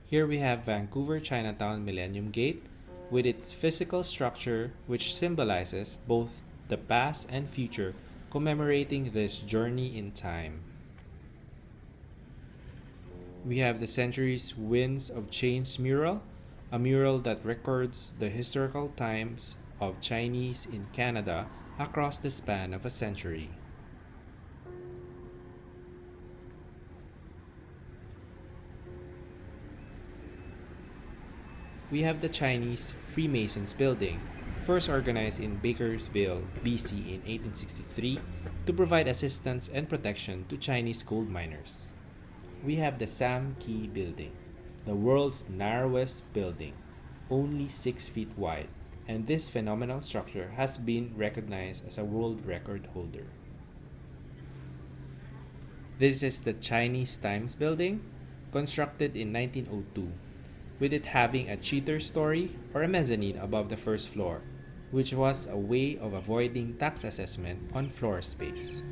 Here we have Vancouver Chinatown Millennium Gate with its physical structure which symbolizes both the past and future, commemorating this journey in time. We have the Centuries Winds of Change mural, a mural that records the historical times of Chinese in Canada across the span of a century. We have the Chinese Freemasons building, first organized in Bakersville, BC in 1863 to provide assistance and protection to Chinese gold miners. We have the Sam Key building, the world's narrowest building, only 6 feet wide, and this phenomenal structure has been recognized as a world record holder. This is the Chinese Times building, constructed in 1902, with it having a cheater story or a mezzanine above the first floor, which was a way of avoiding tax assessment on floor space.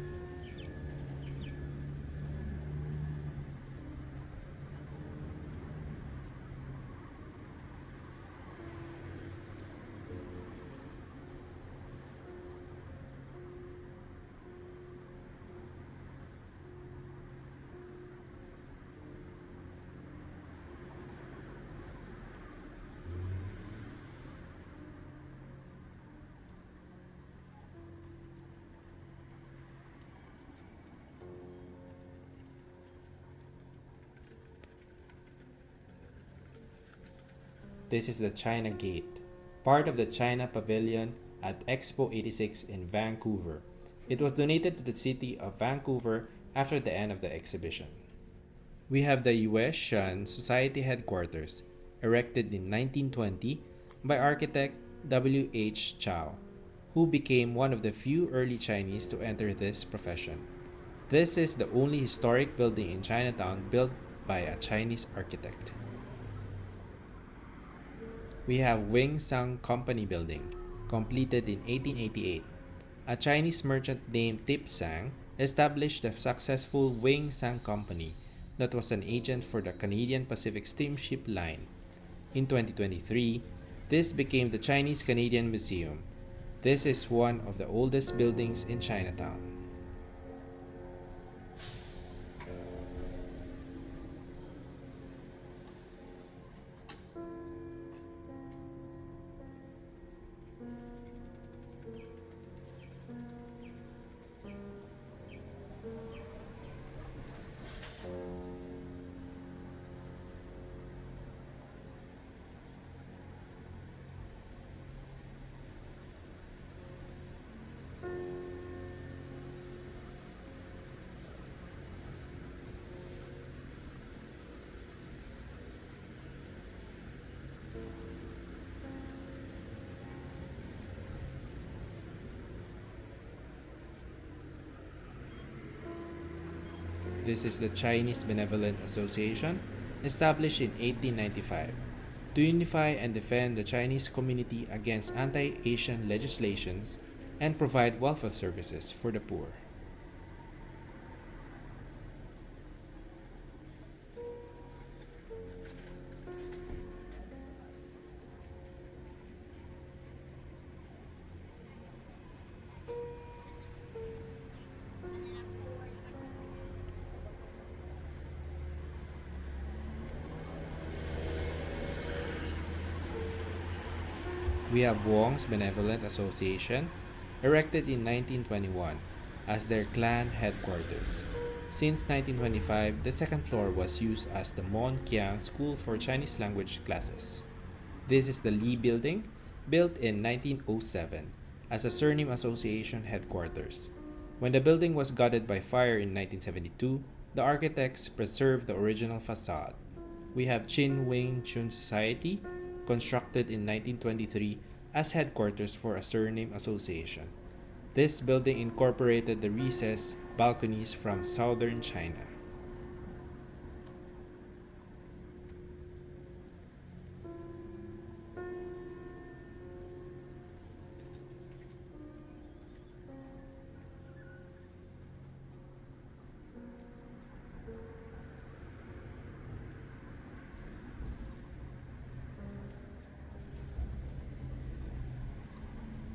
This is the China Gate, part of the China Pavilion at Expo 86 in Vancouver. It was donated to the city of Vancouver after the end of the exhibition. We have the Yue Shan Society headquarters, erected in 1920 by architect W. H. Chow, who became one of the few early Chinese to enter this profession. This is the only historic building in Chinatown built by a Chinese architect. We have Wing Sang Company Building, completed in 1888. A Chinese merchant named Tip Sang established the successful Wing Sang Company that was an agent for the Canadian Pacific Steamship Line. In 2023, this became the Chinese Canadian Museum. This is one of the oldest buildings in Chinatown. This is the Chinese Benevolent Association, established in 1895, to unify and defend the Chinese community against anti-Asian legislations and provide welfare services for the poor. We have Wong's Benevolent Association, erected in 1921 as their clan headquarters. Since 1925, the second floor was used as the Mon Kiang School for Chinese Language classes. This is the Lee Building, built in 1907 as a surname association headquarters. When the building was gutted by fire in 1972, the architects preserved the original facade. We have Chin Wing Chun Society, constructed in 1923 as headquarters for a surname association. This building incorporated the recessed balconies from southern China.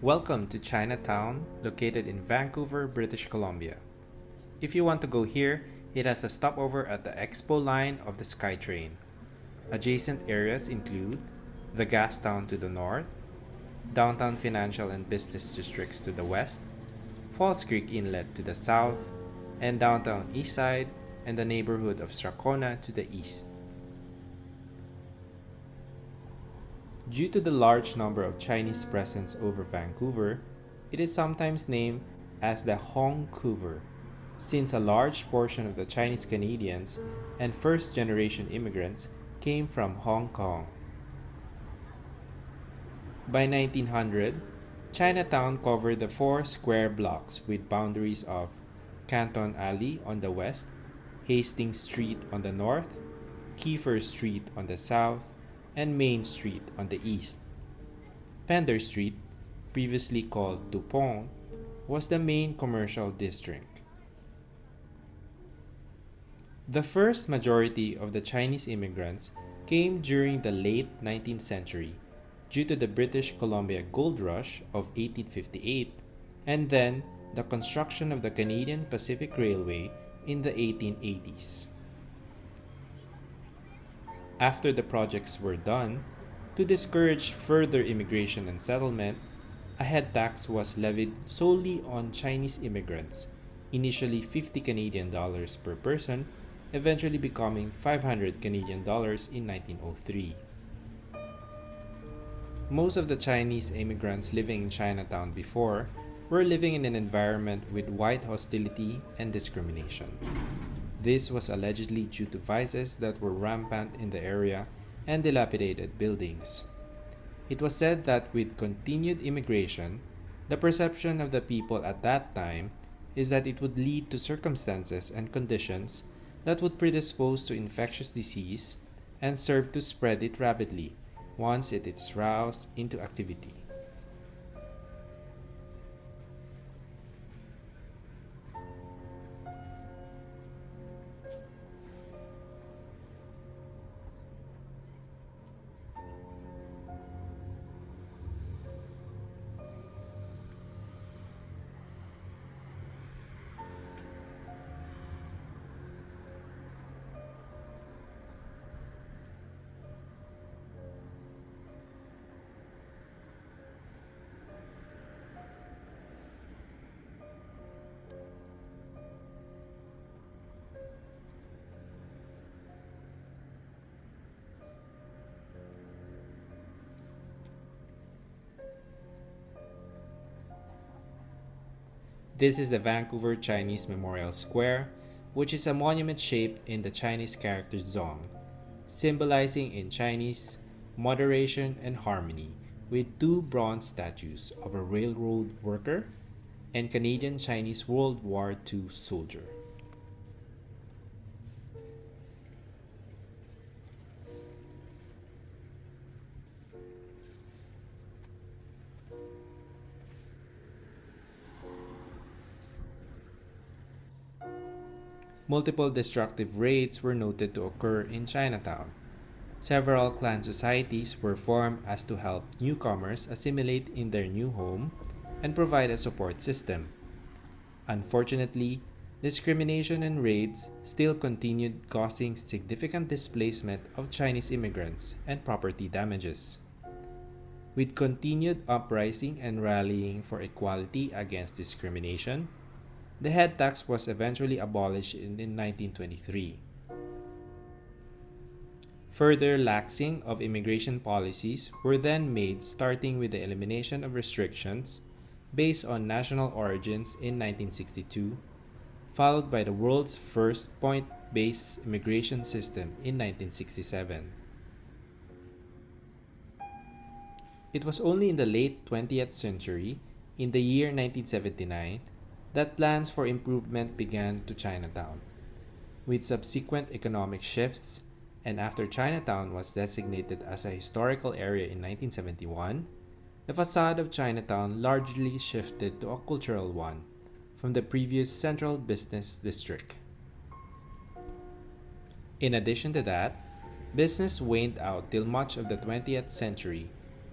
Welcome to Chinatown, located in Vancouver, British Columbia. If you want to go here, it has a stopover at the Expo line of the SkyTrain. Adjacent areas include the Gastown to the north, downtown financial and business districts to the west, Falls Creek Inlet to the south, and downtown Eastside and the neighborhood of Strathcona to the east. Due to the large number of Chinese presence over Vancouver, it is sometimes named as the Hongcouver, since a large portion of the Chinese Canadians and first generation immigrants came from Hong Kong. By 1900, Chinatown covered the four square blocks with boundaries of Canton Alley on the west, Hastings Street on the north, Kiefer Street on the south, and Main Street on the east. Pender Street, previously called Dupont, was the main commercial district. The first majority of the Chinese immigrants came during the late 19th century due to the British Columbia Gold Rush of 1858 and then the construction of the Canadian Pacific Railway in the 1880s. After the projects were done, to discourage further immigration and settlement, a head tax was levied solely on Chinese immigrants, initially 50 Canadian dollars per person, eventually becoming 500 Canadian dollars in 1903. Most of the Chinese immigrants living in Chinatown before were living in an environment with white hostility and discrimination. This was allegedly due to vices that were rampant in the area and dilapidated buildings. It was said that with continued immigration, the perception of the people at that time is that it would lead to circumstances and conditions that would predispose to infectious disease and serve to spread it rapidly once it is roused into activity. This is the Vancouver Chinese Memorial Square, which is a monument shaped in the Chinese character Zong, symbolizing in Chinese moderation and harmony, with two bronze statues of a railroad worker and Canadian Chinese World War II soldier. Multiple destructive raids were noted to occur in Chinatown. Several clan societies were formed as to help newcomers assimilate in their new home and provide a support system. Unfortunately, discrimination and raids still continued, causing significant displacement of Chinese immigrants and property damages. With continued uprising and rallying for equality against discrimination, the head tax was eventually abolished in 1923. Further laxing of immigration policies were then made, starting with the elimination of restrictions based on national origins in 1962, followed by the world's first point-based immigration system in 1967. It was only in the late 20th century, in the year 1979, that plans for improvement began to Chinatown. With subsequent economic shifts, and after Chinatown was designated as a historical area in 1971, the facade of Chinatown largely shifted to a cultural one from the previous central business district. In addition to that, business waned out till much of the 20th century,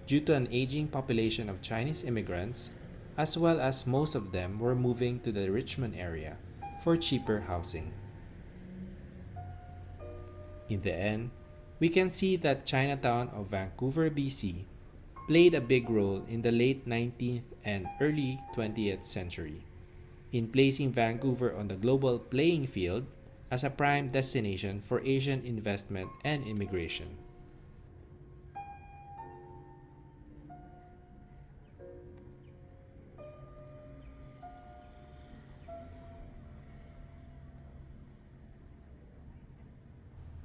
due to an aging population of Chinese immigrants, as well as most of them were moving to the Richmond area for cheaper housing. In the end, we can see that Chinatown of Vancouver, BC played a big role in the late 19th and early 20th century in placing Vancouver on the global playing field as a prime destination for Asian investment and immigration.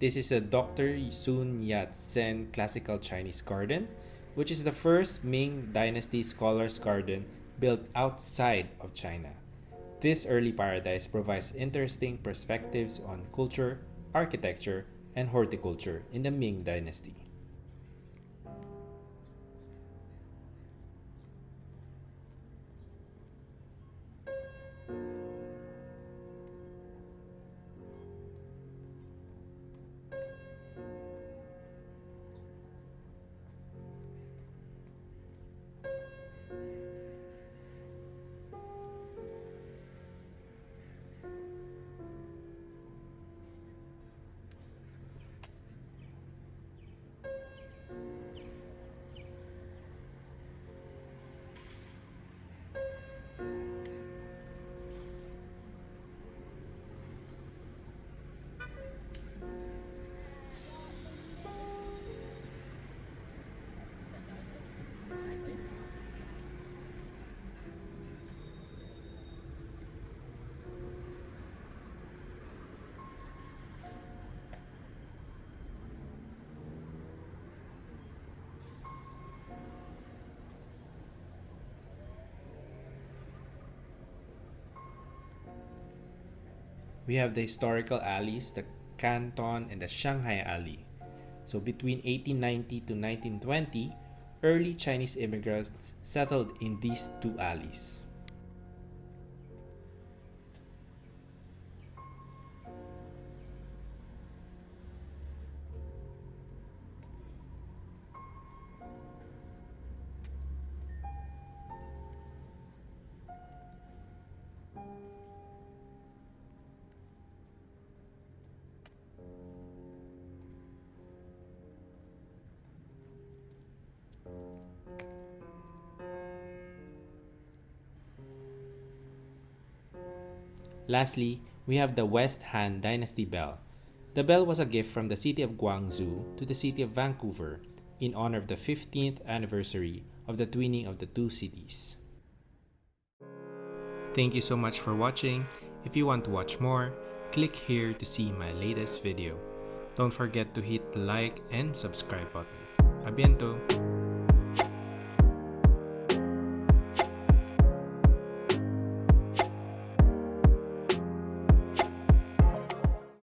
This is a Dr. Sun Yat-sen Classical Chinese Garden, which is the first Ming Dynasty scholars' garden built outside of China. This early paradise provides interesting perspectives on culture, architecture, and horticulture in the Ming Dynasty. We have the historical alleys, the Canton and the Shanghai Alley. So between 1890 to 1920, early Chinese immigrants settled in these two alleys. Lastly, we have the West Han Dynasty Bell. The bell was a gift from the city of Guangzhou to the city of Vancouver in honor of the 15th anniversary of the twinning of the two cities. Thank you so much for watching. If you want to watch more, click here to see my latest video. Don't forget to hit the like and subscribe button. A biento!